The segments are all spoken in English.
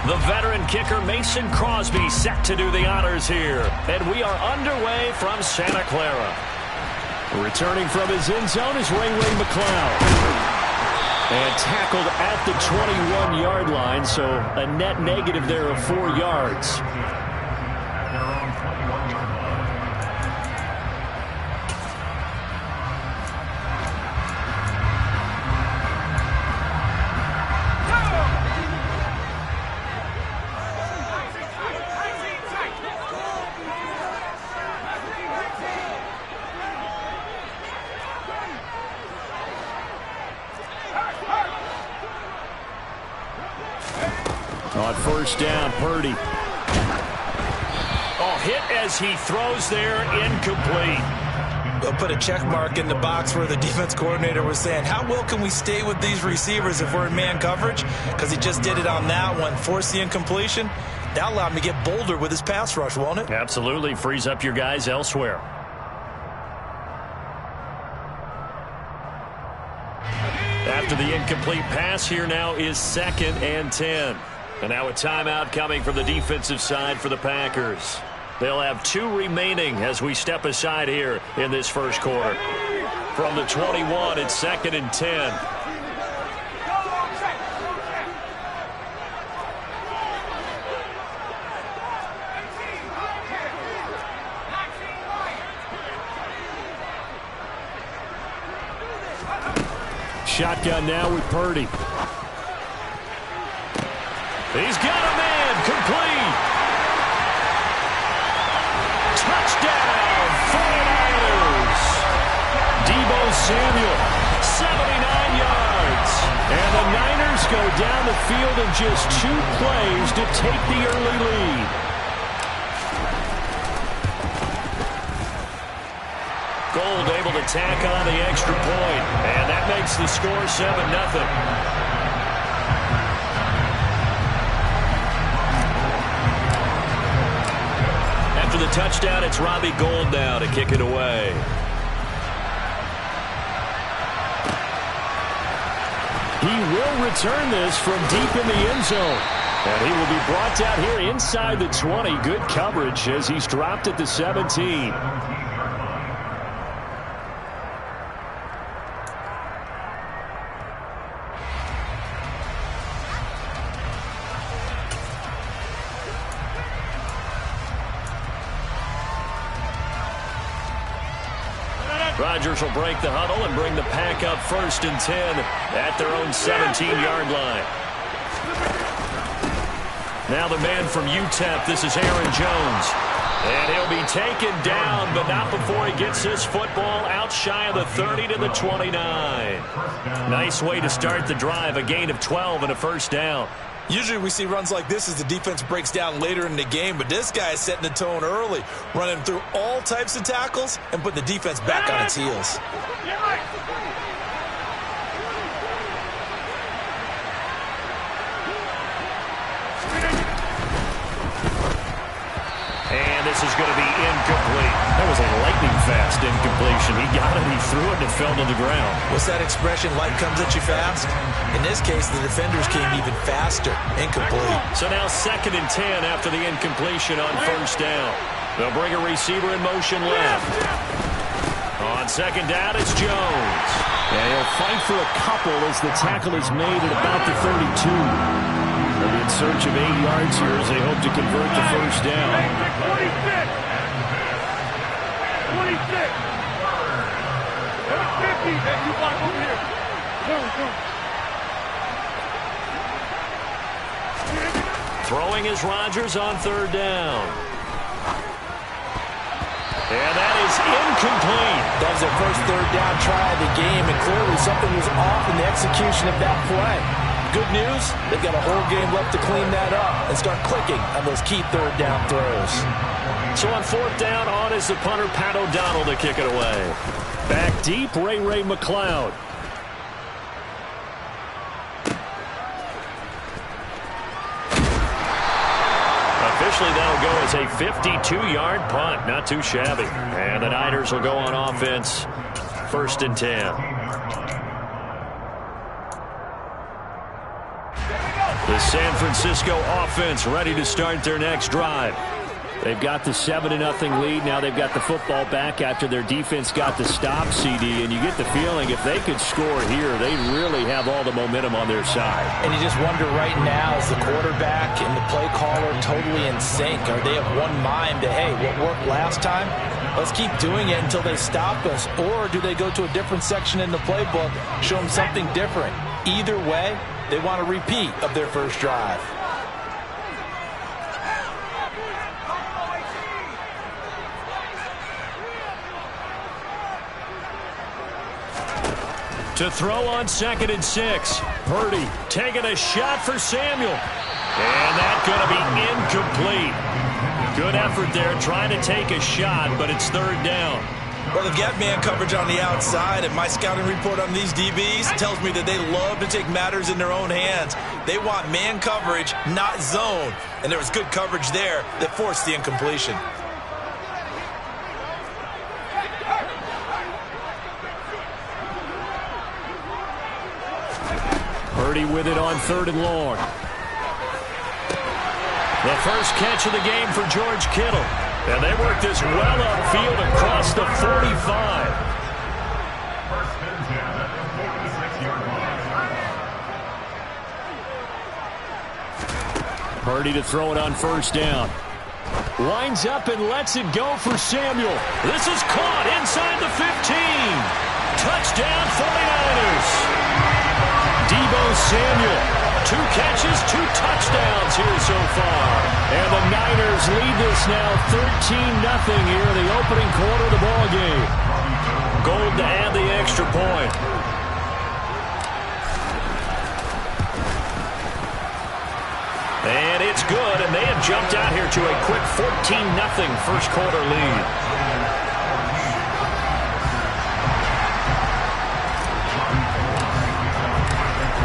The veteran kicker Mason Crosby set to do the honors here. And we are underway from Santa Clara. Returning from his end zone is Ray McCloud. And tackled at the 21-yard line, so a net negative there of 4 yards. On first down, Purdy. Oh, hit as he throws there, incomplete. They'll put a check mark in the box where the defense coordinator was saying, how well can we stay with these receivers if we're in man coverage? Because he just did it on that one, forced the incompletion. That allowed him to get bolder with his pass rush, won't it? Absolutely, frees up your guys elsewhere. After the incomplete pass, here now is 2nd and 10. And now a timeout coming from the defensive side for the Packers. They'll have 2 remaining as we step aside here in this first quarter. From the 21, it's 2nd and 10. Shotgun now with Purdy. He's got a man, complete. Touchdown, 49ers. Deebo Samuel, 79 yards. And the Niners go down the field in just 2 plays to take the early lead. Gold able to tack on the extra point. And that makes the score 7-0. After the touchdown, it's Robbie Gould now to kick it away. He will return this from deep in the end zone. And he will be brought down here inside the 20. Good coverage as he's dropped at the 17. Rodgers will break the huddle and bring the pack up 1st and 10 at their own 17-yard line. Now the man from UTEP, this is Aaron Jones. And he'll be taken down, but not before he gets this football out shy of the 30 to the 29. Nice way to start the drive, a gain of 12 and a first down. Usually we see runs like this as the defense breaks down later in the game, but this guy is setting the tone early, running through all types of tackles and putting the defense back on its heels. And this is going to be incomplete. That was a lightning-fast incompletion. He got it, he threw it, and it fell to the ground. What's that expression, light comes at you fast? In this case, the defenders came even faster. Incomplete. So now 2nd and 10 after the incompletion on first down. They'll bring a receiver in motion left. On 2nd down, it's Jones. And he'll fight for a couple as the tackle is made at about the 32. They'll be in search of 8 yards here as they hope to convert the first down. 26. 26. 50. You block over here. Go. Throwing is Rodgers on 3rd down. And that is incomplete. That was their first 3rd down try of the game, and clearly something was off in the execution of that play. Good news, they've got a whole game left to clean that up and start clicking on those key 3rd down throws. So on 4th down, on is the punter, Pat O'Donnell, to kick it away. Back deep, Ray McCloud. Officially, that'll go as a 52-yard punt. Not too shabby. And the Niners will go on offense. 1st and 10. The San Francisco offense ready to start their next drive. They've got the 7-0 lead. Now they've got the football back after their defense got the stop, CD. And you get the feeling if they could score here, they really have all the momentum on their side. And you just wonder right now, is the quarterback and the play caller totally in sync? Are they of one mind that, hey, what worked last time, let's keep doing it until they stop us? Or do they go to a different section in the playbook, show them something different? Either way, they want a repeat of their first drive. To throw on 2nd and 6. Purdy taking a shot for Samuel. And that's going to be incomplete. Good effort there trying to take a shot, but it's 3rd down. Well, they've got man coverage on the outside, and my scouting report on these DBs tells me that they love to take matters in their own hands. They want man coverage, not zone. And there was good coverage there that forced the incompletion. Purdy with it on 3rd and long. The first catch of the game for George Kittle. And they work this well upfield across the 45. Purdy to throw it on 1st down. Winds up and lets it go for Samuel. This is caught inside the 15. Touchdown 49ers. Deebo Samuel, 2 catches, 2 touchdowns here so far. And the Niners lead this now 13-0 here in the opening quarter of the ball game. Gold to add the extra point. And it's good, and they have jumped out here to a quick 14-0 first quarter lead.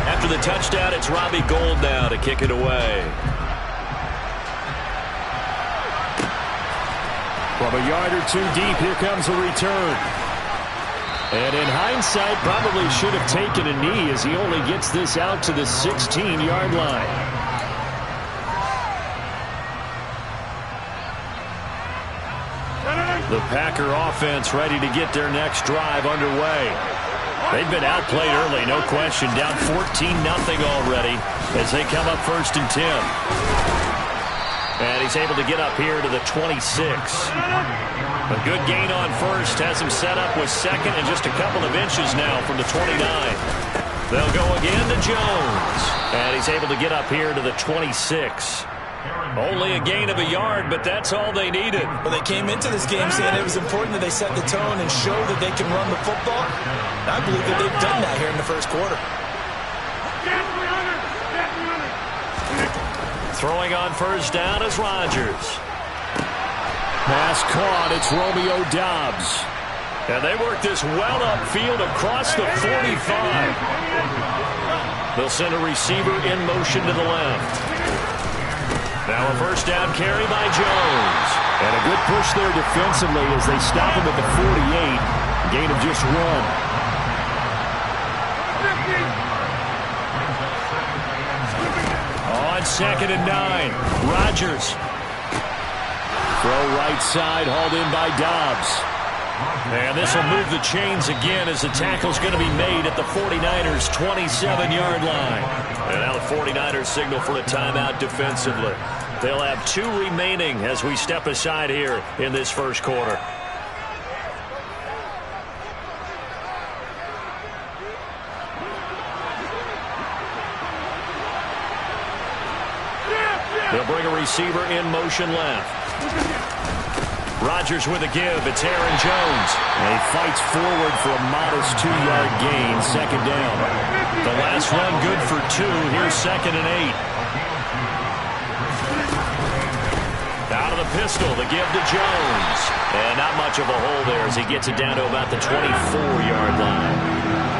After the touchdown, it's Robbie Gould now to kick it away. From a yard or 2 deep, here comes a return. And in hindsight, probably should have taken a knee as he only gets this out to the 16-yard line. The Packer offense ready to get their next drive underway. They've been outplayed early, no question. Down 14-0 already as they come up 1st and 10. And he's able to get up here to the 26. A good gain on 1st. Has him set up with 2nd and just a couple of inches now from the 29. They'll go again to Jones. And he's able to get up here to the 26. Only a gain of a yard, but that's all they needed. Well, they came into this game saying it was important that they set the tone and show that they can run the football. I believe that they've done that here in the first quarter. Throwing on 1st down is Rodgers. Pass caught. It's Romeo Doubs. And they work this well upfield across the 45. They'll send a receiver in motion to the left. Now a 1st down carry by Jones. And a good push there defensively as they stop him at the 48. Gain of just 1. On 2nd and 9. Rodgers. Throw right side, hauled in by Doubs. And this will move the chains again as the tackle's going to be made at the 49ers' 27-yard line. And now the 49ers signal for a timeout defensively. They'll have 2 remaining as we step aside here in this first quarter. They'll bring a receiver in motion left. Rodgers with a give. It's Aaron Jones. And he fights forward for a modest 2-yard gain. 2nd down. The last run good for 2. Here's 2nd and 8. Out of the pistol, the give to Jones. And not much of a hole there as he gets it down to about the 24-yard line.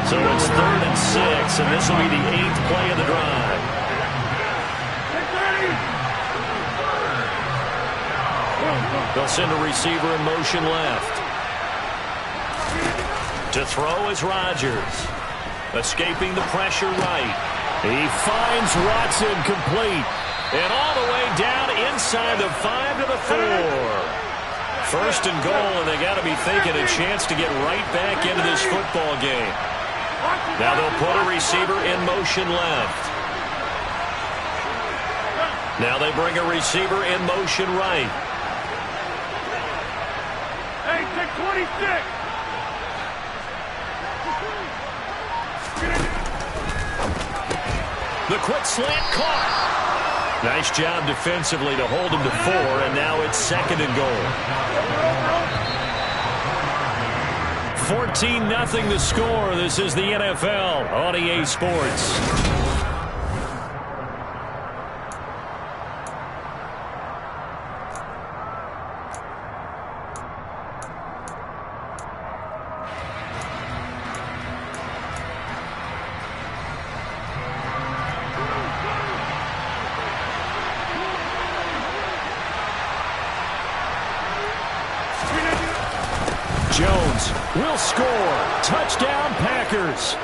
So it's 3rd and 6, and this will be the 8th play of the drive. They'll send a receiver in motion left. To throw is Rodgers. Escaping the pressure right. He finds Watson complete. And all the way down inside the 5 to the 4. First and goal, and they got to be thinking a chance to get right back into this football game. Now they'll put a receiver in motion left. Now they bring a receiver in motion right. Hey, take 26. The quick slant caught. Nice job defensively to hold him to 4, and now it's second and goal. 14-0 the score. This is the NFL on EA Sports. Jones will score. Touchdown, Packers.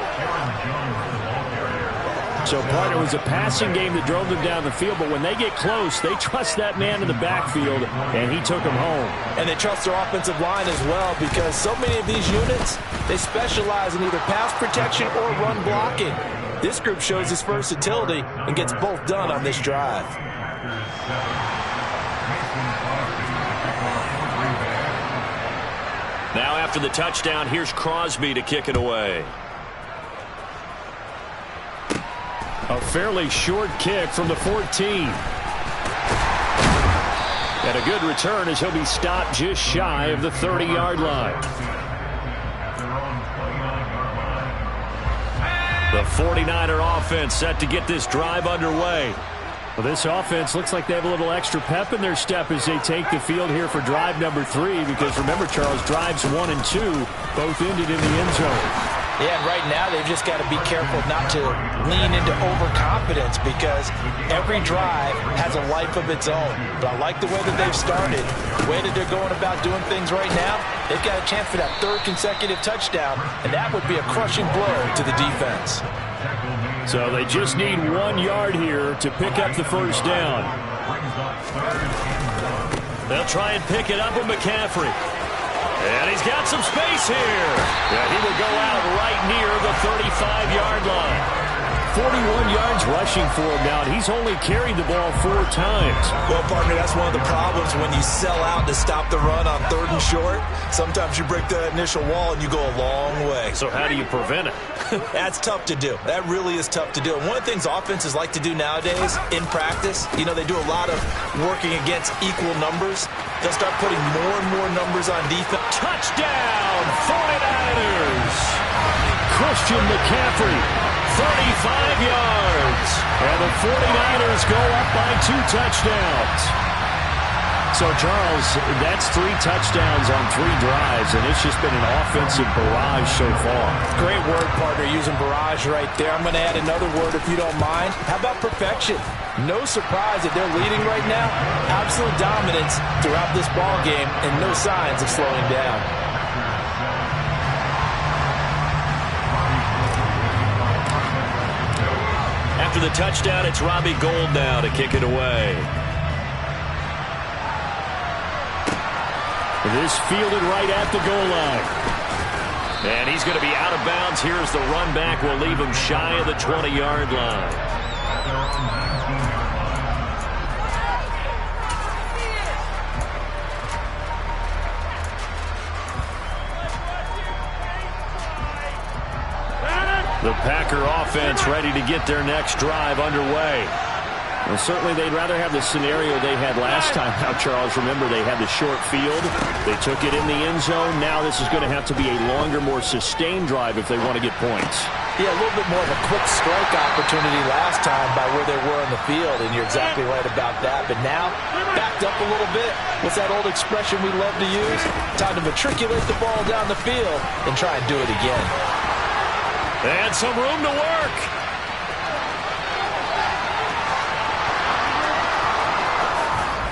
So, partner, it was a passing game that drove them down the field, but when they get close, they trust that man in the backfield, and he took them home. And they trust their offensive line as well, because so many of these units, they specialize in either pass protection or run blocking. This group shows its versatility and gets both done on this drive. Now after the touchdown, here's Crosby to kick it away. A fairly short kick from the 14. And a good return as he'll be stopped just shy of the 30-yard line. The 49er offense set to get this drive underway. Well, this offense looks like they have a little extra pep in their step as they take the field here for drive number 3, because remember, Charles, drives 1 and 2 both ended in the end zone. Yeah, and right now they've just got to be careful not to lean into overconfidence, because every drive has a life of its own. But I like the way that they've started, the way that they're going about doing things right now. They've got a chance for that 3rd consecutive touchdown, and that would be a crushing blow to the defense. So they just need 1 yard here to pick up the first down. They'll try and pick it up with McCaffrey. And he's got some space here. Yeah, he will go out right near the 35-yard line. 41 yards rushing for him now, and he's only carried the ball 4 times. Well, partner, that's one of the problems when you sell out to stop the run on 3rd and short. Sometimes you break the initial wall and you go a long way. So how do you prevent it? That's tough to do. That really is tough to do. And one of the things offenses like to do nowadays in practice, you know, they do a lot of working against equal numbers. They'll start putting more and more numbers on defense. Touchdown, 49ers! Christian McCaffrey. 35 yards. And the 49ers go up by 2 touchdowns. So, Charles, that's 3 touchdowns on 3 drives, and it's just been an offensive barrage so far. Great word, partner, using barrage right there. I'm going to add another word if you don't mind. How about perfection? No surprise that they're leading right now. Absolute dominance throughout this ball game, and no signs of slowing down. After the touchdown, it's Robbie Gould now to kick it away. This fielded right at the goal line. And he's going to be out of bounds. Here's the run back. Will leave him shy of the 20-yard line. The Packer offense ready to get their next drive underway. Well, certainly they'd rather have the scenario they had last time. Now, Charles, remember they had the short field. They took it in the end zone. Now this is going to have to be a longer, more sustained drive if they want to get points. Yeah, a little bit more of a quick strike opportunity last time by where they were on the field, and you're exactly right about that. But now, backed up a little bit. What's that old expression we love to use? Time to matriculate the ball down the field and try and do it again. And some room to work.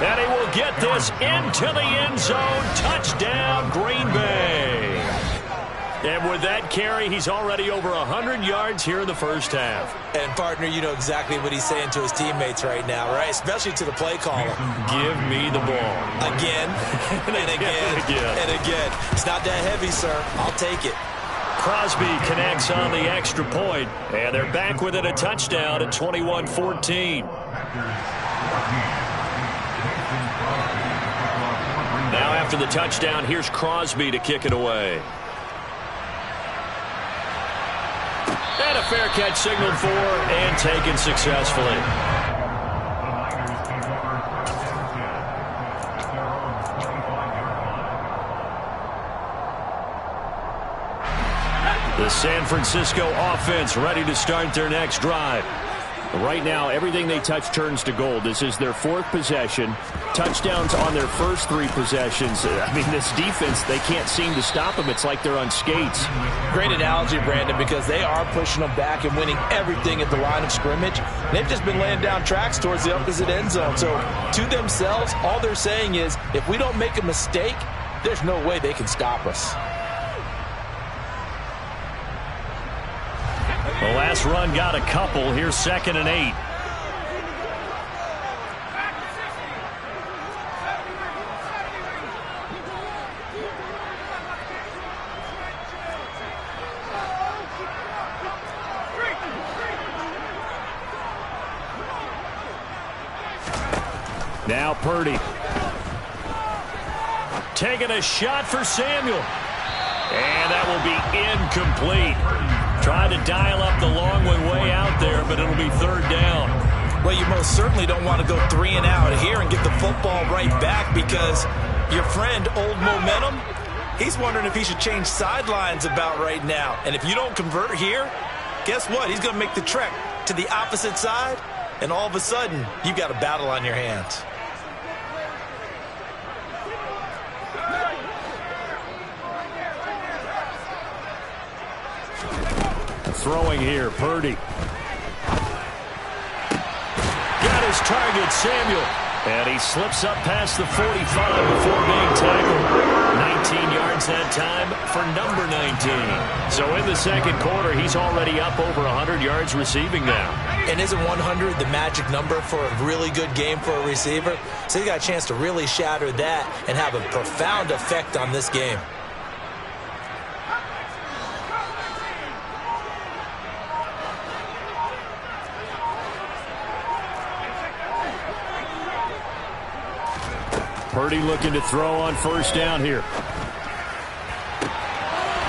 And he will get this into the end zone. Touchdown, Green Bay. And with that carry, he's already over 100 yards here in the first half. And, partner, you know exactly what he's saying to his teammates right now, right? Especially to the play caller. Give me the ball. Again, and again, and again. It's not that heavy, sir. I'll take it. Crosby connects on the extra point, and they're back within a touchdown at 21-14. Now after the touchdown, here's Crosby to kick it away. And a fair catch signaled for and taken successfully. The San Francisco offense ready to start their next drive. Right now, everything they touch turns to gold. This is their fourth possession. Touchdowns on their first three possessions. I mean, this defense, they can't seem to stop them. It's like they're on skates. Great analogy, Brandon, because they are pushing them back and winning everything at the line of scrimmage. They've just been laying down tracks towards the opposite end zone. So, to themselves, all they're saying is, if we don't make a mistake, there's no way they can stop us. The last run got a couple. Here's 2nd and 8. Now Purdy. Taking a shot for Samuel. And that will be incomplete. Trying to dial up the long one way out there, but it'll be 3rd down. Well, you most certainly don't want to go 3 and out here and get the football right back because your friend, Old Momentum, he's wondering if he should change sidelines about right now. And if you don't convert here, guess what? He's going to make the trek to the opposite side, and all of a sudden, you've got a battle on your hands. Throwing here, Purdy. Got his target, Samuel. And he slips up past the 45 before being tackled. 19 yards that time for number 19. So in the second quarter, he's already up over 100 yards receiving now. And isn't 100 the magic number for a really good game for a receiver? So he got a chance to really shatter that and have a profound effect on this game. Purdy looking to throw on 1st down here.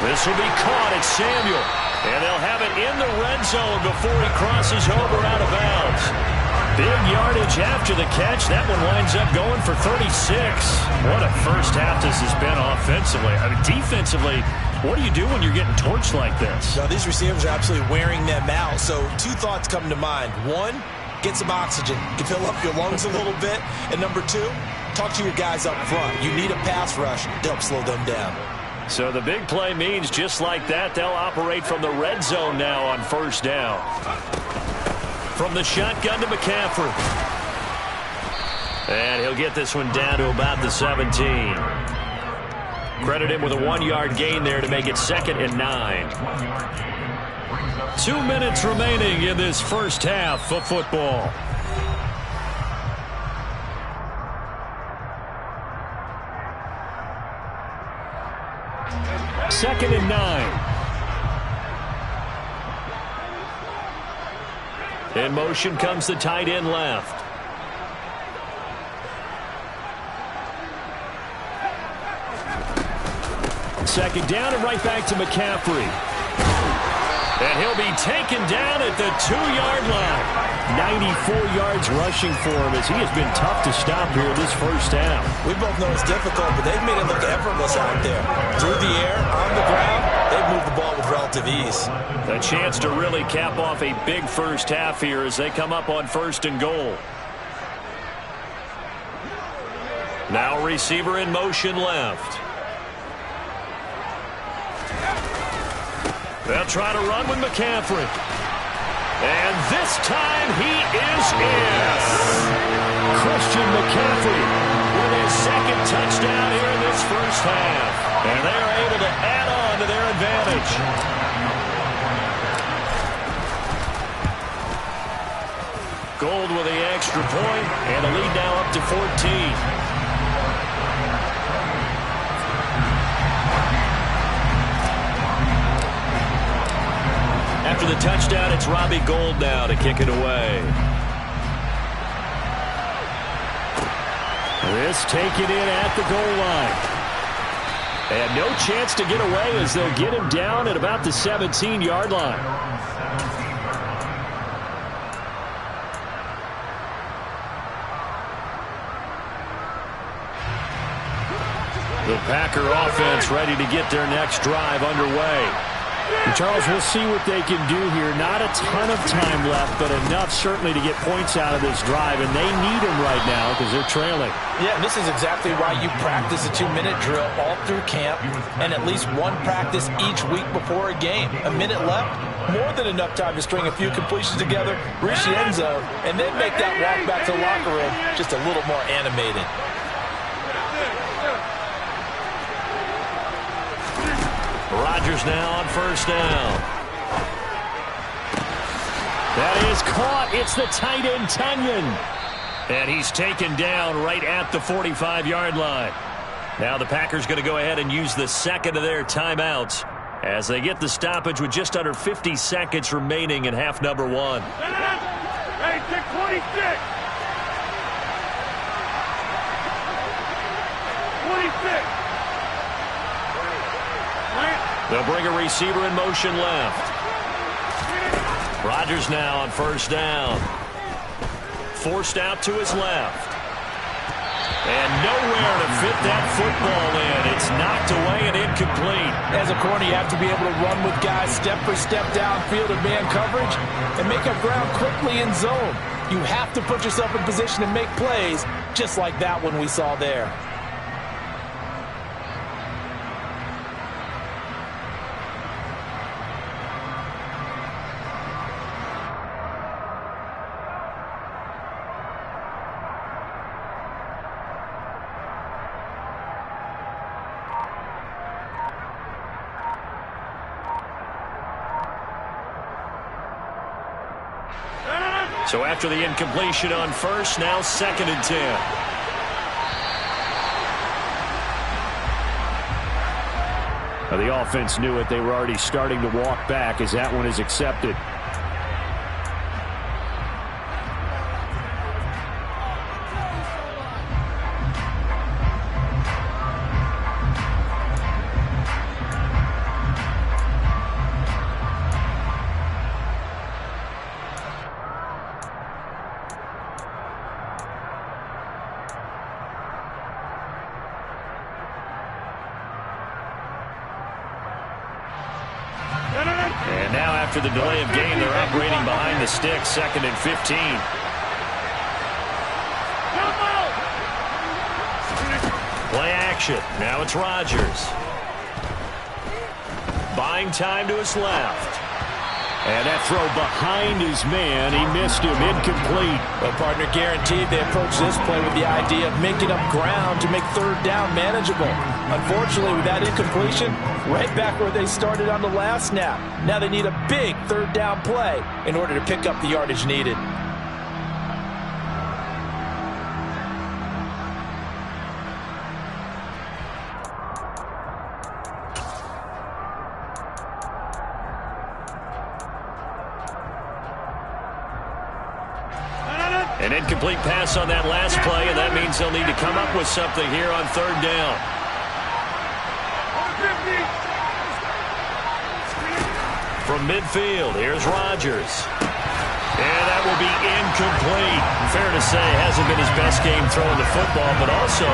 This will be caught at Samuel. And they'll have it in the red zone before he crosses over out of bounds. Big yardage after the catch. That one winds up going for 36. What a first half this has been offensively. I mean, defensively, what do you do when you're getting torched like this? Now, these receivers are absolutely wearing them out. So 2 thoughts come to mind. 1, get some oxygen. You can fill up your lungs a little bit. And number 2, talk to your guys up front. You need a pass rush to help slow them down. So the big play means just like that, they'll operate from the red zone now on 1st down. From the shotgun to McCaffrey. And he'll get this one down to about the 17. Credit him with a 1-yard gain there to make it 2nd and 9. 2 minutes remaining in this first half of football. Second and 9. In motion comes the tight end left. Second down and right back to McCaffrey. And he'll be taken down at the 2-yard line. 94 yards rushing for him as he has been tough to stop here this first half. We both know it's difficult, but they've made it look effortless out there. Through the air, on the ground, they've moved the ball with relative ease. A chance to really cap off a big first half here as they come up on 1st and goal. Now receiver in motion left. They'll try to run with McCaffrey. And this time he is in. Christian McCaffrey with his 2nd touchdown here in this first half. And they are able to add on to their advantage. Gold with the extra point, and the lead now up to 14. After the touchdown, it's Robbie Gould now to kick it away. This taken in at the goal line. And no chance to get away as they'll get him down at about the 17-yard line. The Packer offense ready to get their next drive underway. And Charles, we'll see what they can do here. Not a ton of time left, but enough certainly to get points out of this drive, and they need them right now because they're trailing. Yeah, and this is exactly why you practice a 2-minute drill all through camp and at least one practice each week before a game. A minute left, more than enough time to string a few completions together, reach the end zone, and then make that walk back to the locker room just a little more animated. Rodgers now on first down. That is caught. It's the tight end, Tunyon. And he's taken down right at the 45-yard line. Now the Packers going to go ahead and use the second of their timeouts as they get the stoppage with just under 50 seconds remaining in half number one. Hey, take 26. 26. They'll bring a receiver in motion left. Rodgers now on first down. Forced out to his left. And nowhere to fit that football in. It's knocked away and incomplete. As a corner, you have to be able to run with guys step for step downfield in man coverage and make up ground quickly in zone. You have to put yourself in position to make plays, just like that one we saw there. So after the incompletion on first, now 2nd and 10. Now the offense knew it. They were already starting to walk back as that one is accepted. And now after the delay of game, they're operating behind the sticks, 2nd and 15. Play action. Now it's Rodgers. Buying time to his left. And that throw behind his man. He missed him. Incomplete. Well, partner, guaranteed they approach this play with the idea of making up ground to make third down manageable. Unfortunately, with that incompletion, right back where they started on the last snap. Now they need a big third down play in order to pick up the yardage needed. An incomplete pass on that last play, and that means they'll need to come up with something here on third down. From midfield, here's Rodgers. And that will be incomplete. Fair to say, hasn't been his best game throwing the football, but also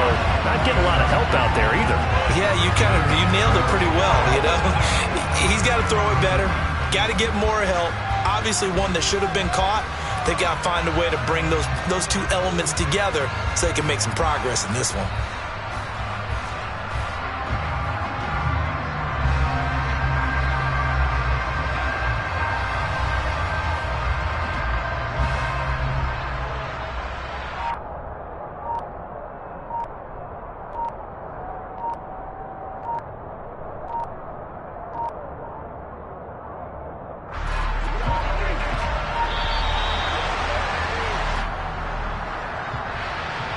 not getting a lot of help out there either. Yeah, you nailed it pretty well, you know. He's got to throw it better, got to get more help. Obviously one that should have been caught. They got to find a way to bring those two elements together so they can make some progress in this one.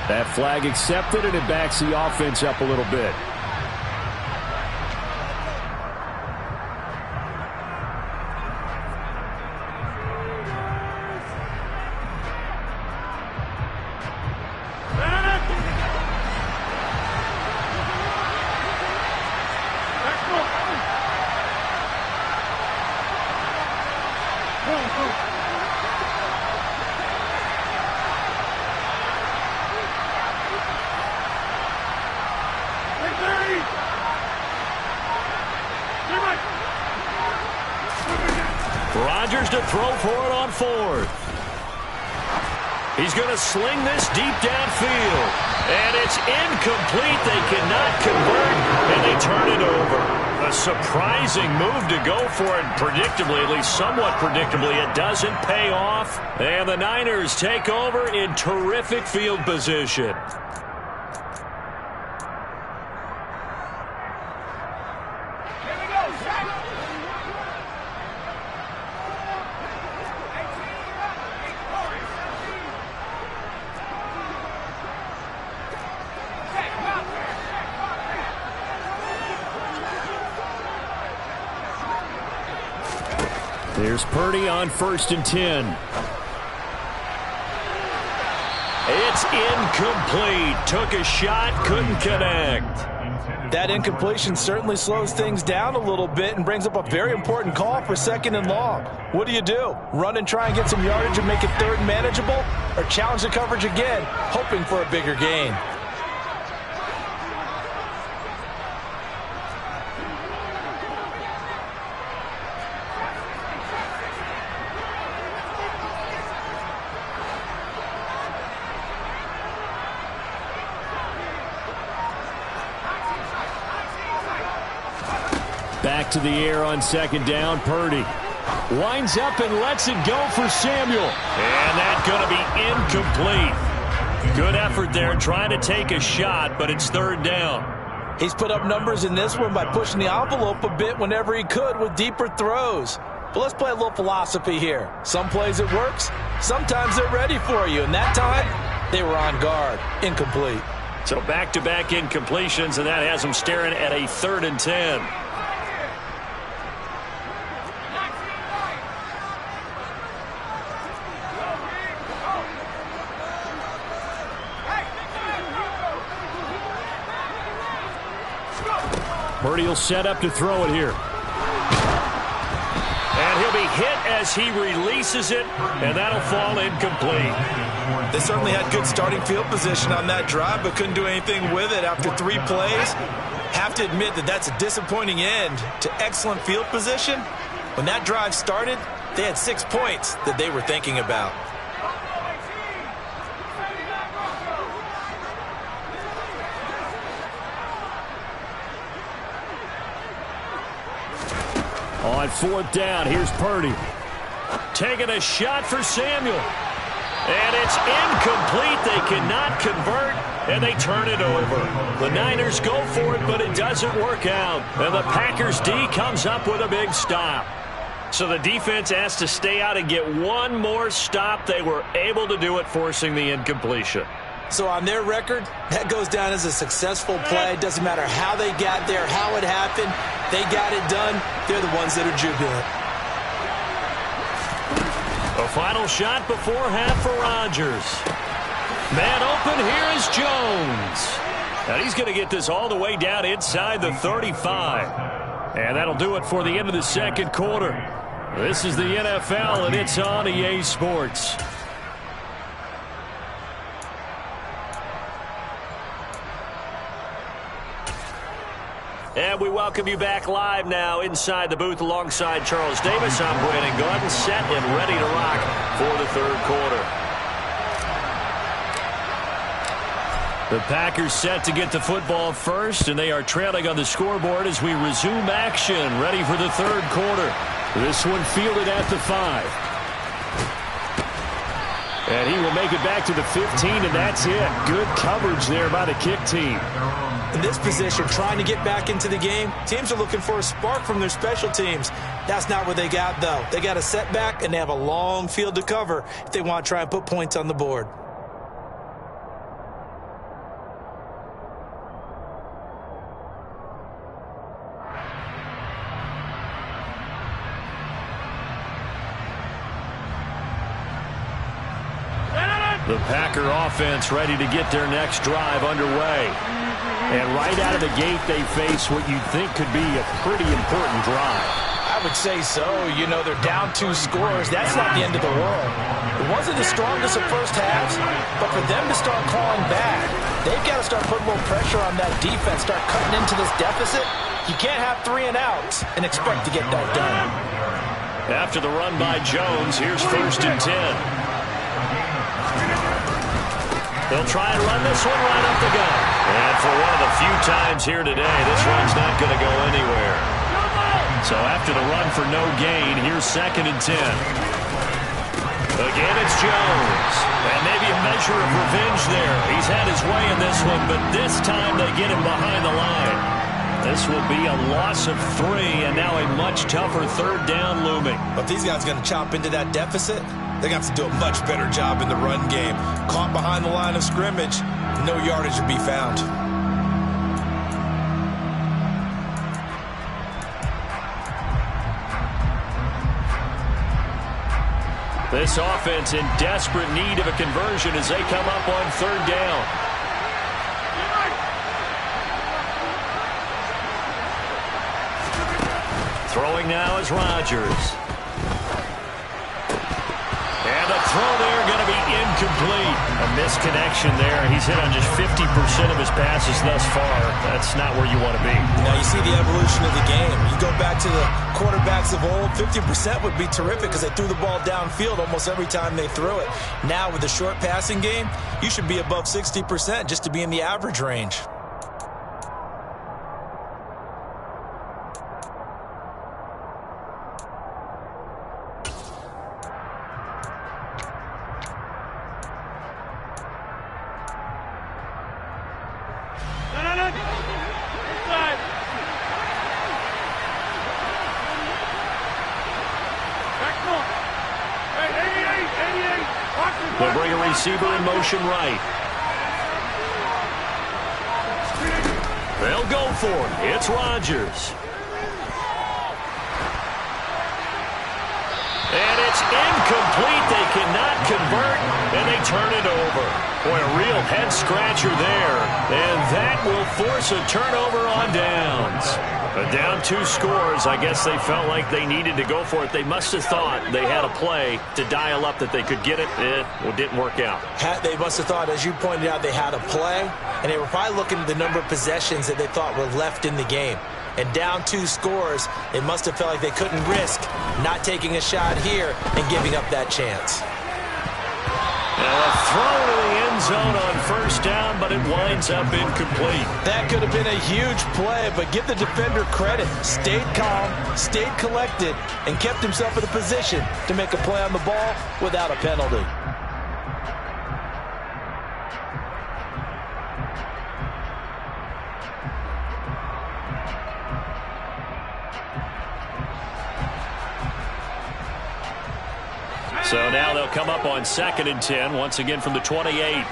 That flag accepted, and it backs the offense up a little bit. Rodgers to throw for it on fourth. He's going to sling this deep downfield. And it's incomplete. They cannot convert, and they turn it over. A surprising move to go for it. Predictably, at least somewhat predictably, it doesn't pay off. And the Niners take over in terrific field position. There's Purdy on 1st and 10. It's incomplete. Took a shot, couldn't connect. That incompletion certainly slows things down a little bit and brings up a very important call for 2nd and long. What do? Run and try and get some yardage and make it 3rd and manageable? Or challenge the coverage again, hoping for a bigger gain? Back to the air on 2nd down. Purdy winds up and lets it go for Samuel. And that's going to be incomplete. Good effort there trying to take a shot, but it's 3rd down. He's put up numbers in this one by pushing the envelope a bit whenever he could with deeper throws. But let's play a little philosophy here. Some plays it works. Sometimes they're ready for you. And that time, they were on guard. Incomplete. So back-to-back incompletions, and that has them staring at a 3rd and 10. Purdy will set up to throw it here. And he'll be hit as he releases it, and that'll fall incomplete. They certainly had good starting field position on that drive, but couldn't do anything with it after 3 plays. Have to admit that that's a disappointing end to excellent field position. When that drive started, they had 6 points that they were thinking about. On 4th down, here's Purdy. Taking a shot for Samuel. And it's incomplete. They cannot convert, and they turn it over. The Niners go for it, but it doesn't work out. And the Packers D comes up with a big stop. So the defense has to stay out and get one more stop. They were able to do it, forcing the incompletion. So on their record, that goes down as a successful play. It doesn't matter how they got there, how it happened. They got it done. They're the ones that are jubilant. A final shot before half for Rodgers. Man open, here is Jones. And he's going to get this all the way down inside the 35. And that'll do it for the end of the 2nd quarter. This is the NFL, and it's on EA Sports. And we welcome you back live now inside the booth alongside Charles Davis. I'm Brandon Gaudin, set and ready to rock for the 3rd quarter. The Packers set to get the football first, and they are trailing on the scoreboard as we resume action, ready for the 3rd quarter. This one fielded at the 5. And he will make it back to the 15, and that's it. Good coverage there by the kick team. In this position, trying to get back into the game, teams are looking for a spark from their special teams. That's not what they got, though. They got a setback, and they have a long field to cover if they want to try and put points on the board. The Packer offense ready to get their next drive underway. And right out of the gate, they face what you'd think could be a pretty important drive. I would say so. You know, they're down 2 scores. That's not the end of the world. It wasn't the strongest of first halves, but for them to start clawing back, they've got to start putting a little pressure on that defense, start cutting into this deficit. You can't have 3 and outs and expect to get that done. After the run by Jones, here's 1st and 10. They'll try and run this one right up the gut. And for one of the few times here today, this run's not going to go anywhere. So after the run for no gain, here's 2nd and 10. Again, it's Jones. And maybe a measure of revenge there. He's had his way in this one, but this time they get him behind the line. This will be a loss of 3, and now a much tougher 3rd down looming. But these guys are going to chop into that deficit. They got to do a much better job in the run game. Caught behind the line of scrimmage, no yardage to be found. This offense in desperate need of a conversion as they come up on 3rd down. Throwing now is Rodgers. And the throw there going to be incomplete. A misconnection there. He's hit on just 50% of his passes thus far. That's not where you want to be. Now you see the evolution of the game. You go back to the quarterbacks of old, 50% would be terrific because they threw the ball downfield almost every time they threw it. Now with the short passing game, you should be above 60% just to be in the average range. They'll bring a receiver in motion right. They'll go for it. It's Rodgers. And it's incomplete. They cannot convert, and they turn it over. Boy, a real head-scratcher there. And that will force a turnover on downs. But down 2 scores, I guess they felt like they needed to go for it. They must have thought they had a play to dial up that they could get it. It didn't work out. They must have thought, as you pointed out, they had a play, and they were probably looking at the number of possessions that they thought were left in the game. And down 2 scores, they must have felt like they couldn't risk not taking a shot here and giving up that chance. Now a throw to the end zone on 1st down, but it winds up incomplete. That could have been a huge play, but give the defender credit. Stayed calm, stayed collected, and kept himself in a position to make a play on the ball without a penalty. So now they'll come up on 2nd and 10, once again from the 28.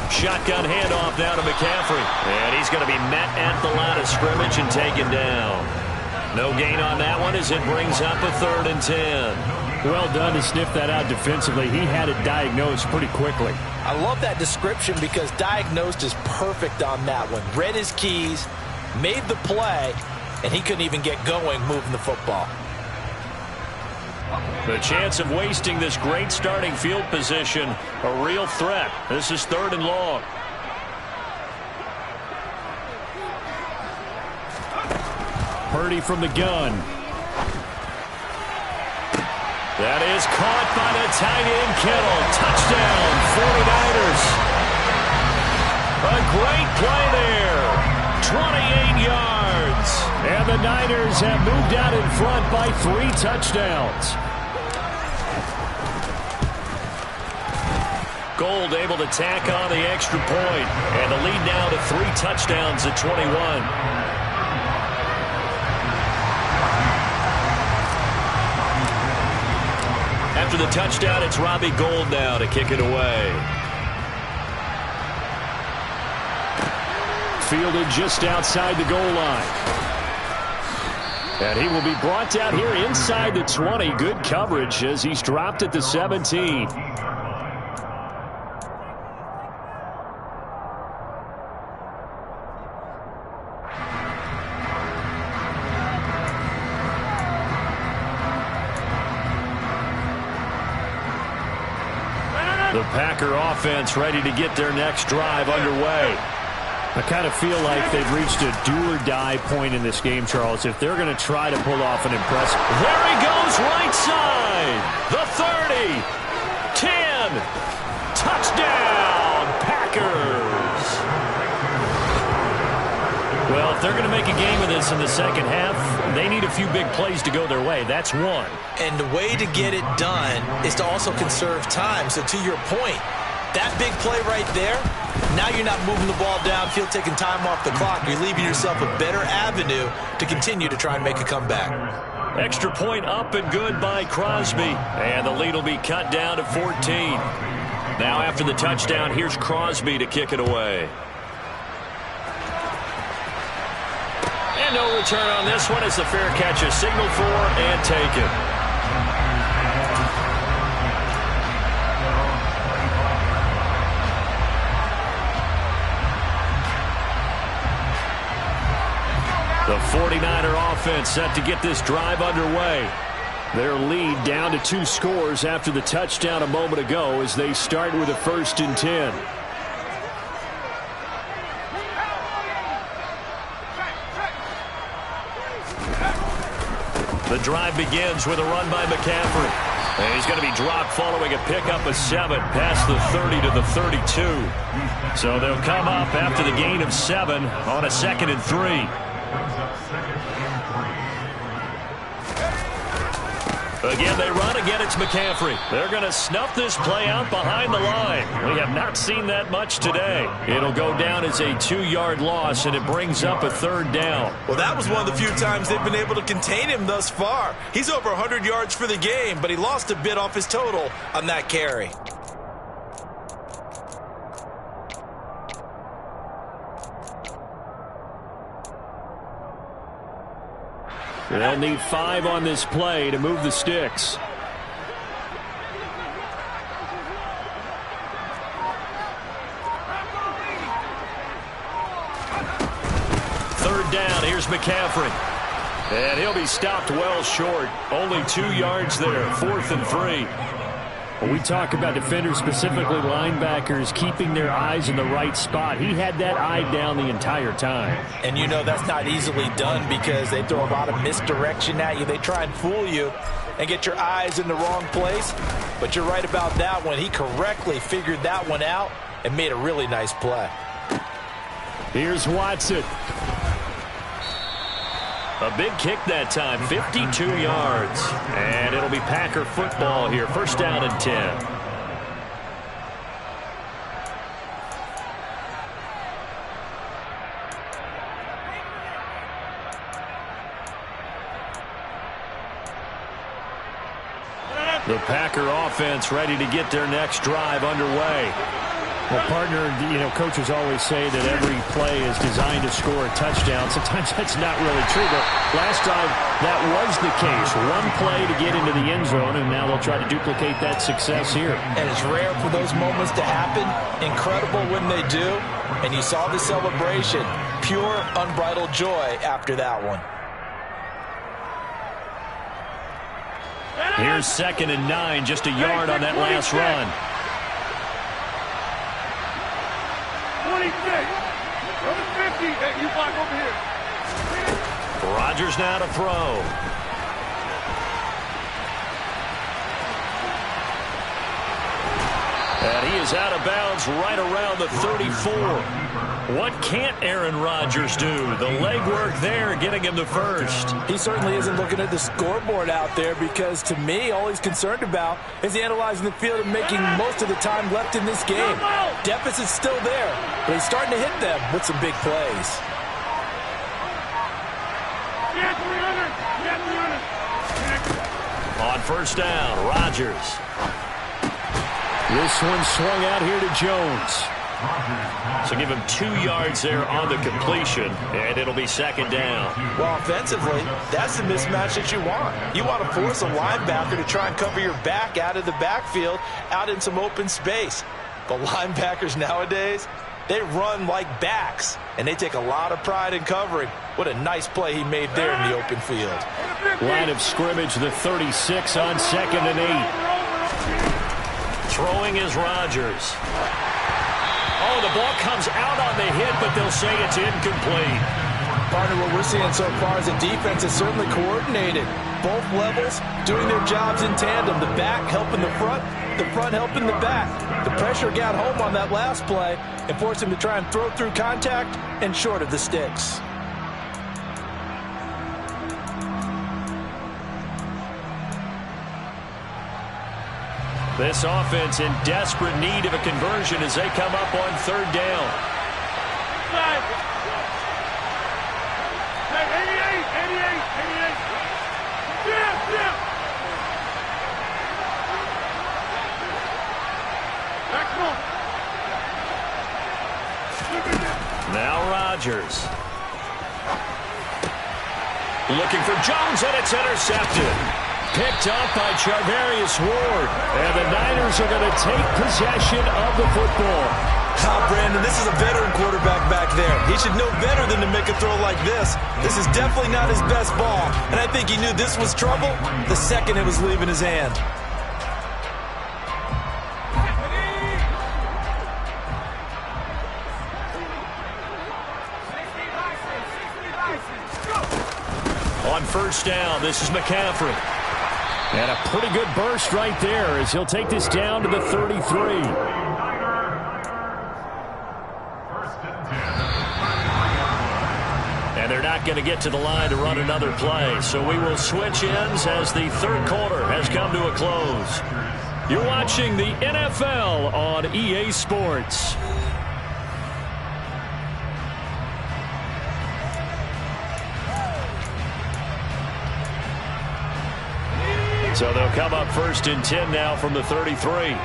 Shotgun handoff now to McCaffrey. And he's going to be met at the line of scrimmage and taken down. No gain on that one as it brings up a 3rd and 10. Well done to sniff that out defensively. He had it diagnosed pretty quickly. I love that description because diagnosed is perfect on that one. Read his keys, made the play, and he couldn't even get going moving the football. The chance of wasting this great starting field position, a real threat. This is 3rd and long. Purdy from the gun. That is caught by the tight end Kittle. Touchdown, 49ers. A great play there. 28 yards. And the Niners have moved out in front by 3 touchdowns. Gold able to tack on the extra point. And the lead now to 3 touchdowns at 21. After the touchdown, it's Robbie Gould now to kick it away. Fielded just outside the goal line. And he will be brought down here inside the 20. Good coverage as he's dropped at the 17. The Packer offense ready to get their next drive underway. I kind of feel like they've reached a do-or-die point in this game, Charles, if they're going to try to pull off an impressive. There he goes, right side. The 30. 10. Touchdown, Packers. Well, if they're going to make a game of this in the second half, they need a few big plays to go their way. That's one. And the way to get it done is to also conserve time. So to your point, that big play right there, now you're not moving the ball downfield, taking time off the clock. You're leaving yourself a better avenue to continue to try and make a comeback. Extra point up and good by Crosby. And the lead will be cut down to 14. Now after the touchdown, here's Crosby to kick it away. And no return on this one as the fair catch is signaled for and taken. The 49er offense set to get this drive underway. Their lead down to 2 scores after the touchdown a moment ago as they start with a 1st and 10. The drive begins with a run by McCaffrey. And he's going to be dropped following a pickup of 7 past the 30 to the 32. So they'll come up after the gain of 7 on a 2nd and 3. Again, they run. Again, it's McCaffrey. They're going to snuff this play out behind the line. We have not seen that much today. It'll go down as a 2-yard loss, and it brings up a 3rd down. Well, that was one of the few times they've been able to contain him thus far. He's over 100 yards for the game, but he lost a bit off his total on that carry. They'll need 5 on this play to move the sticks. Third down, here's McCaffrey. And he'll be stopped well short. Only 2 yards there, 4th and 3. When we talk about defenders, specifically linebackers, keeping their eyes in the right spot, he had that eye down the entire time. And you know that's not easily done because they throw a lot of misdirection at you. They try and fool you and get your eyes in the wrong place. But you're right about that one. He correctly figured that one out and made a really nice play. Here's Watson. A big kick that time, 52 yards. And it'll be Packer football here, 1st down and 10. The Packer offense ready to get their next drive underway. Well, partner, you know, coaches always say that every play is designed to score a touchdown. Sometimes that's not really true, but last time that was the case. One play to get into the end zone, and now they'll try to duplicate that success here. And it's rare for those moments to happen. Incredible when they do. And you saw the celebration. Pure, unbridled joy after that one. Here's 2nd and 9, just a yard on that last run. 26. Number 50. Hey, you block over here. Rodgers now to throw. And he is out of bounds right around the 34. What can't Aaron Rodgers do? The legwork there getting him to 1st. He certainly isn't looking at the scoreboard out there because, to me, all he's concerned about is analyzing the field and making most of the time left in this game. Deficit's still there, but he's starting to hit them with some big plays. On 1st down, Rodgers. This one swung out here to Jones. So give him 2 yards there on the completion, and it'll be second down. Well, offensively, that's the mismatch that you want. You want to force a linebacker to try and cover your back out of the backfield, out in some open space. But linebackers nowadays, they run like backs, and they take a lot of pride in covering. What a nice play he made there in the open field. Line of scrimmage, the 36 on 2nd and 8. Throwing is Rodgers. Oh, the ball comes out on the hit, but they'll say it's incomplete. Partner, what we're seeing so far is the defense is certainly coordinated. Both levels doing their jobs in tandem. The back helping the front helping the back. The pressure got home on that last play and forced him to try and throw through contact and short of the sticks. This offense in desperate need of a conversion as they come up on 3rd down. Hey, 88. Yeah. Back on. Now Rodgers. Looking for Jones, and it's intercepted. Picked up by Charvarius Ward. And the Niners are going to take possession of the football. Brandon, this is a veteran quarterback back there. He should know better than to make a throw like this. This is definitely not his best ball. And I think he knew this was trouble the second it was leaving his hand. On 1st down, this is McCaffrey. And a pretty good burst right there as he'll take this down to the 33. And they're not going to get to the line to run another play. So we will switch ends as the 3rd quarter has come to a close. You're watching the NFL on EA Sports. So they'll come up 1st and 10 now from the 33.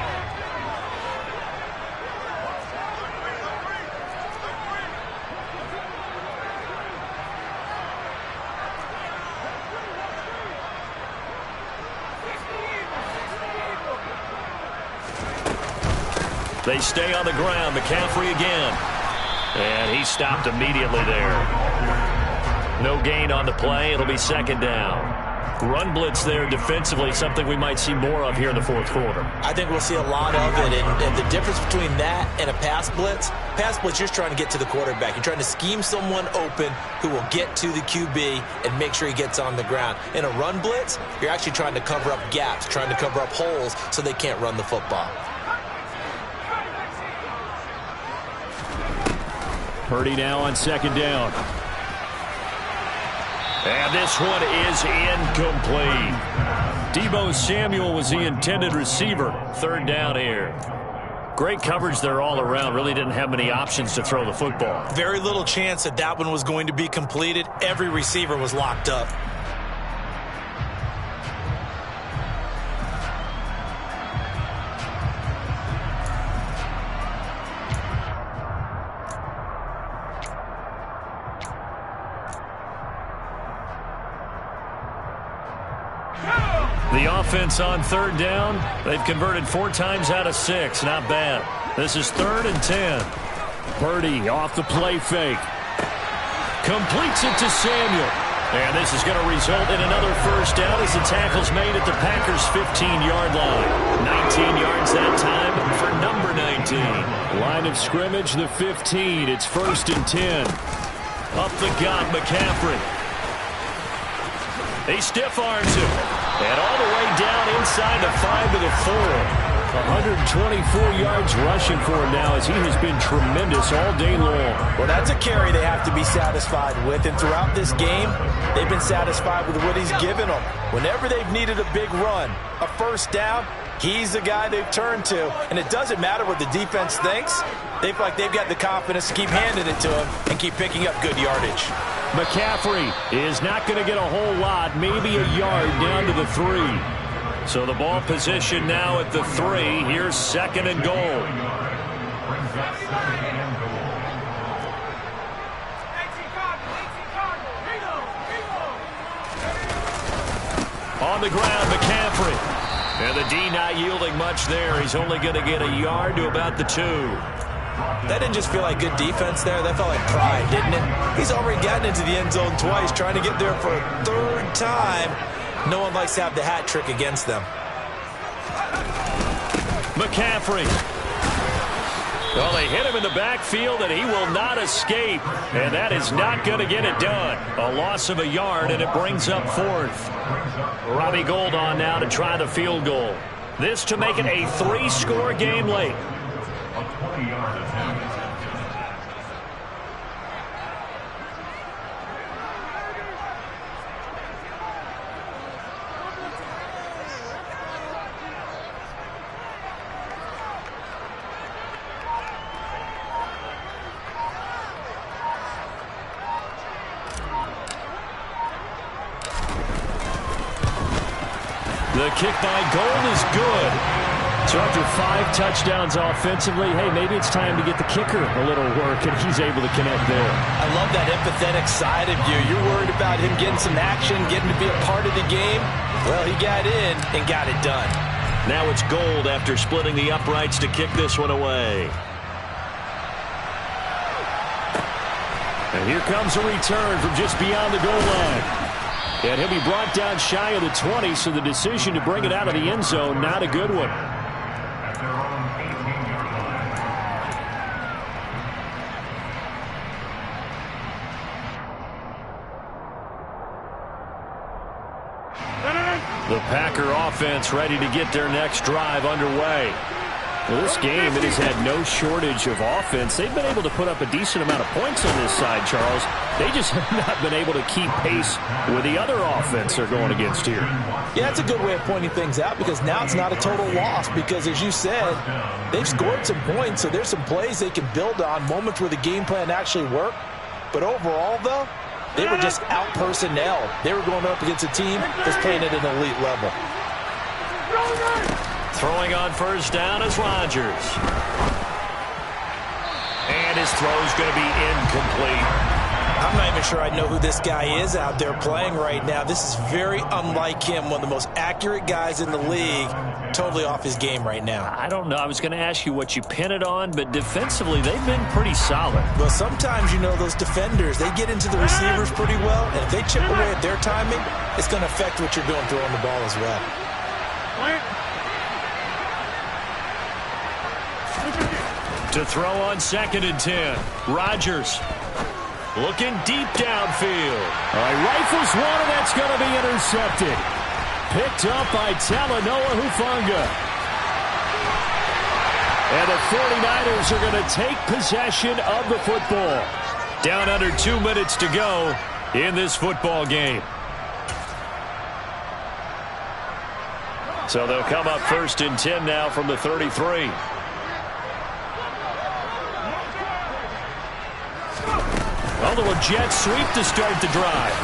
They stay on the ground. McCaffrey again. And he stopped immediately there. No gain on the play. It'll be 2nd down. Run blitz there defensively, something we might see more of here in the 4th quarter. I think we'll see a lot of it, and the difference between that and a pass blitz, you're just trying to get to the quarterback. You're trying to scheme someone open who will get to the QB and make sure he gets on the ground. In a run blitz, you're actually trying to cover up gaps, trying to cover up holes so they can't run the football. Purdy now on 2nd down. And this one is incomplete. Deebo Samuel was the intended receiver. 3rd down here. Great coverage there all around. Really didn't have many options to throw the football. Very little chance that that one was going to be completed. Every receiver was locked up. The offense on 3rd down, they've converted 4 times out of 6. Not bad. This is 3rd and 10. Purdy off the play fake. Completes it to Samuel. And this is going to result in another 1st down as the tackle's made at the Packers' 15-yard line. 19 yards that time for number 19. Line of scrimmage, the 15. It's 1st and 10. Up the gut, McCaffrey. He stiff-arms him. And all the way down inside the 5 to the 4. 124 yards rushing for him now as he has been tremendous all day long. Well, that's a carry they have to be satisfied with. And throughout this game, they've been satisfied with what he's given them. Whenever they've needed a big run, a 1st down, he's the guy they've turned to. And it doesn't matter what the defense thinks. They feel like they've got the confidence to keep handing it to him and keep picking up good yardage. McCaffrey is not going to get a whole lot, maybe a yard down to the 3. So the ball position now at the 3. Here's 2nd and goal. On the ground, McCaffrey. And the D not yielding much there. He's only going to get a yard to about the 2. That didn't just feel like good defense there. That felt like pride, didn't it? He's already gotten into the end zone twice, trying to get there for a 3rd time. No one likes to have the hat trick against them. McCaffrey. Well, they hit him in the backfield, and he will not escape. And that is not going to get it done. A loss of a yard, and it brings up 4th. Robbie Gould on now to try the field goal. This to make it a 3-score game late. The kick by Gould is good. So after 5 touchdowns offensively, hey, maybe it's time to get the kicker a little work, and he's able to connect there. I love that empathetic side of you. You're worried about him getting some action, getting to be a part of the game. Well, he got in and got it done. Now it's Gould after splitting the uprights to kick this one away. And here comes a return from just beyond the goal line. And he'll be brought down shy of the 20, so the decision to bring it out of the end zone, not a good one. The Packer offense ready to get their next drive underway. Well, this game, it has had no shortage of offense. They've been able to put up a decent amount of points on this side, Charles. They just have not been able to keep pace with the other offense they're going against here. Yeah, that's a good way of pointing things out, because now it's not a total loss, because as you said, they've scored some points, so there's some plays they can build on, moments where the game plan actually worked. But overall, though, they were just out-personnel. They were going up against a team that's playing at an elite level. Throwing on first down is Rodgers. And his throw's going to be incomplete. I'm not even sure I know who this guy is out there playing right now. This is very unlike him, one of the most accurate guys in the league. Totally off his game right now. I don't know. I was going to ask you what you pin it on, but defensively, they've been pretty solid. Well, sometimes, you know, those defenders, they get into the receivers pretty well, and if they chip away at their timing, it's going to affect what you're doing throwing the ball as well. To throw on 2nd and 10. Rodgers looking deep downfield. All right, rifles one, and that's going to be intercepted. Picked up by Talanoa Hufanga. And the 49ers are going to take possession of the football. Down under 2 minutes to go in this football game. So they'll come up 1st and 10 now from the 33. Well, the jet sweep to start the drive.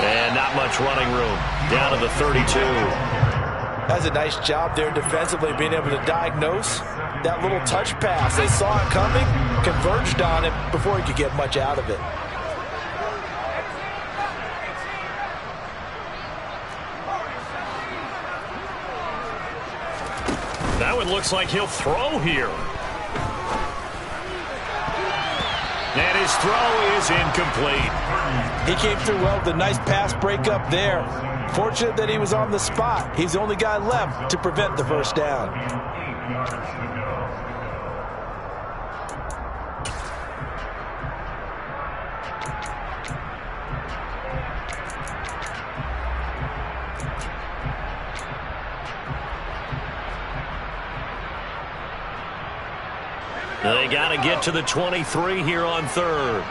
And not much running room. Down to the 32. That's a nice job there defensively, being able to diagnose that little touch pass. They saw it coming, converged on it before he could get much out of it. That one looks like he'll throw here. And his throw is incomplete. He came through well with a nice pass breakup there. Fortunate that he was on the spot. He's the only guy left to prevent the first down. They got to get to the 23 here on 3rd.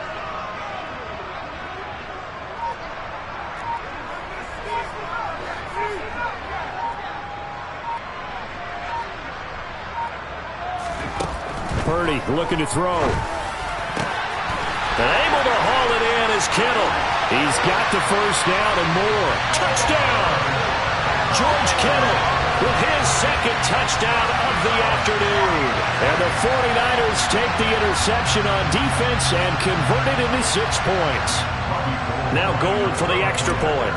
Purdy looking to throw. And able to haul it in is Kittle. He's got the first down and more. Touchdown! George Kittle with his 2nd touchdown of the afternoon. And the 49ers take the interception on defense and convert it into 6 points. Now Gold for the extra point.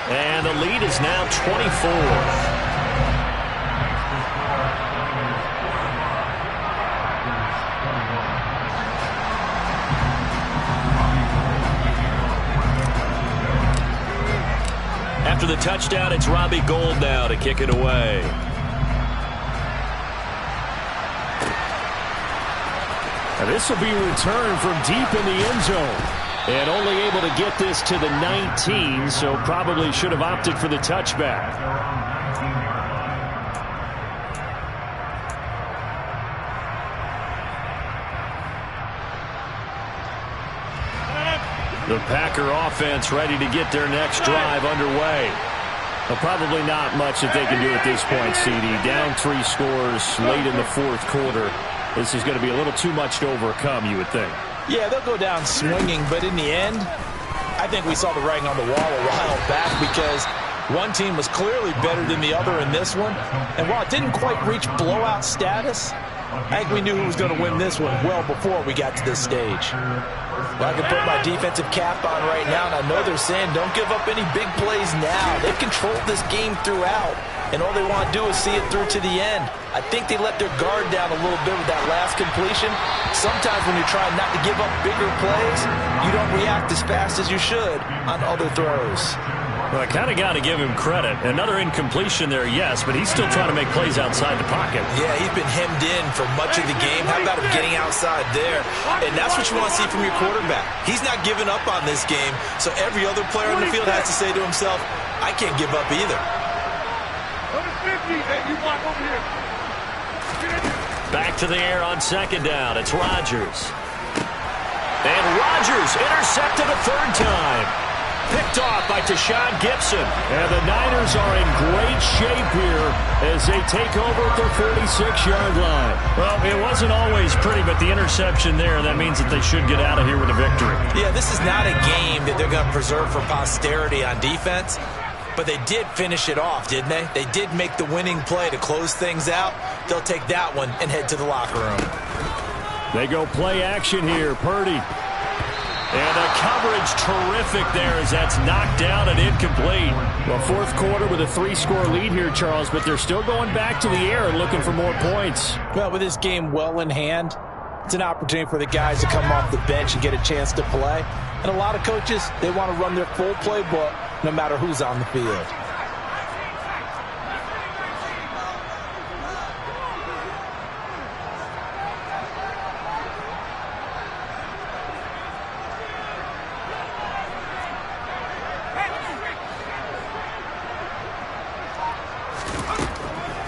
And the lead is now 24. After the touchdown, it's Robbie Gould now to kick it away. And this will be returned from deep in the end zone. And only able to get this to the 19, so probably should have opted for the touchback. The Packer offense ready to get their next drive underway. Well, probably not much that they can do at this point, CD. Down 3 scores late in the 4th quarter. This is going to be a little too much to overcome, you would think. Yeah, they'll go down swinging, but in the end, I think we saw the writing on the wall a while back because one team was clearly better than the other in this one. And while it didn't quite reach blowout status, I think we knew who was going to win this one well before we got to this stage. Well, I can put my defensive cap on right now, and I know they're saying don't give up any big plays now. They've controlled this game throughout, and all they want to do is see it through to the end. I think they let their guard down a little bit with that last completion. Sometimes when you're trying not to give up bigger plays, you don't react as fast as you should on other throws. Well, I kind of got to give him credit. Another incompletion there, yes, but he's still trying to make plays outside the pocket. Yeah, he's been hemmed in for much of the game. How about him getting outside there? And that's what you want to see from your quarterback. He's not giving up on this game, so every other player on the field has to say to himself, I can't give up either. Back to the air on 2nd down. It's Rodgers. And Rodgers intercepted a 3rd time. Picked off by Tashawn Gibson. And the Niners are in great shape here as they take over at their 46-yard line. Well, it wasn't always pretty, but the interception there, that means that they should get out of here with a victory. Yeah, this is not a game that they're going to preserve for posterity on defense, but they did finish it off, didn't they? They did make the winning play to close things out. They'll take that one and head to the locker room. They go play action here. Purdy. And the coverage terrific there as that's knocked down and incomplete. Well, 4th quarter with a 3-score lead here, Charles, but they're still going back to the air and looking for more points. Well, with this game well in hand, it's an opportunity for the guys to come off the bench and get a chance to play. And a lot of coaches, they want to run their full playbook no matter who's on the field.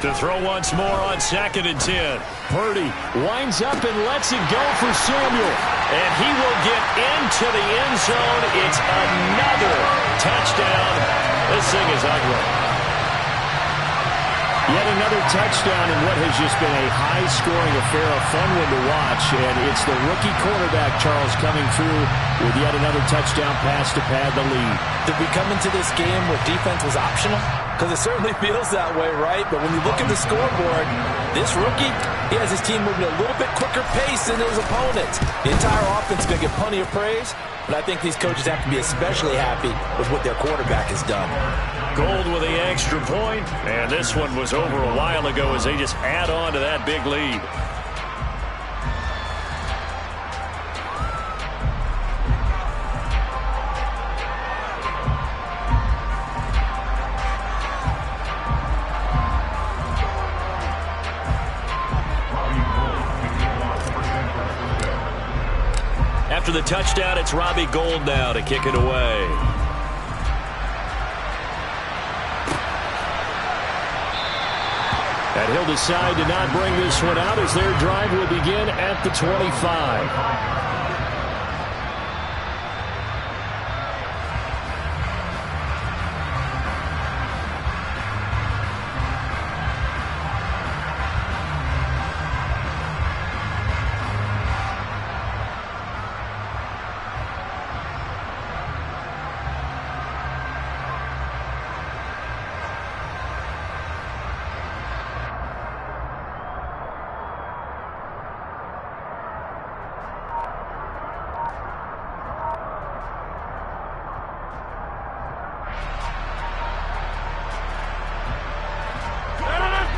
To throw once more on 2nd and 10. Purdy winds up and lets it go for Samuel. And he will get into the end zone. It's another touchdown. This thing is ugly. Yet another touchdown in what has just been a high-scoring affair, a fun one to watch. And it's the rookie quarterback, Charles, coming through with yet another touchdown pass to pad the lead. Did we come into this game where defense was optional? Because it certainly feels that way, right? But when you look at the scoreboard, this rookie, he has his team moving at a little bit quicker pace than his opponents. The entire offense is going to get plenty of praise, but I think these coaches have to be especially happy with what their quarterback has done. Gold with the extra point, and this one was over a while ago as they just add on to that big lead. After the touchdown, it's Robbie Gould now to kick it away. And he'll decide to not bring this one out as their drive will begin at the 25.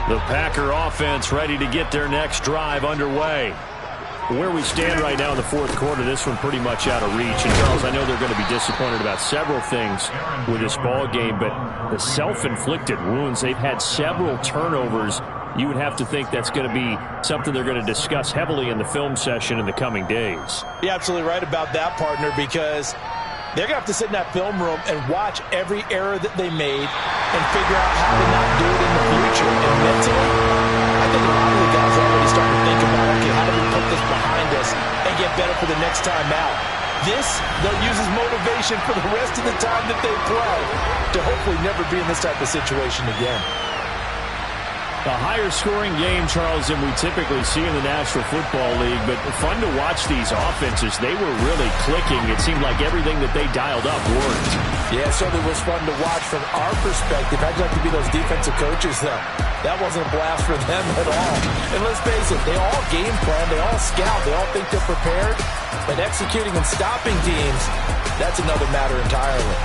The Packer offense ready to get their next drive underway. Where we stand right now in the fourth quarter, this one pretty much out of reach. And Charles, I know they're going to be disappointed about several things with this ball game, but the self-inflicted wounds, they've had several turnovers. You would have to think that's going to be something they're going to discuss heavily in the film session in the coming days. You're absolutely right about that, partner, because they're going to have to sit in that film room and watch every error that they made and figure out how to not do it in the future. And mentally, I think a lot of the guys are already starting to think about, okay, how do we put this behind us and get better for the next time out? This, they'll use as motivation for the rest of the time that they play to hopefully never be in this type of situation again. A higher-scoring game, Charles, than we typically see in the National Football League, but fun to watch these offenses. They were really clicking. It seemed like everything that they dialed up worked. Yeah, it certainly was fun to watch from our perspective. I'd like to be those defensive coaches, though. That wasn't a blast for them at all. And let's face it, they all game plan, they all scout, they all think they're prepared. But executing and stopping teams, that's another matter entirely.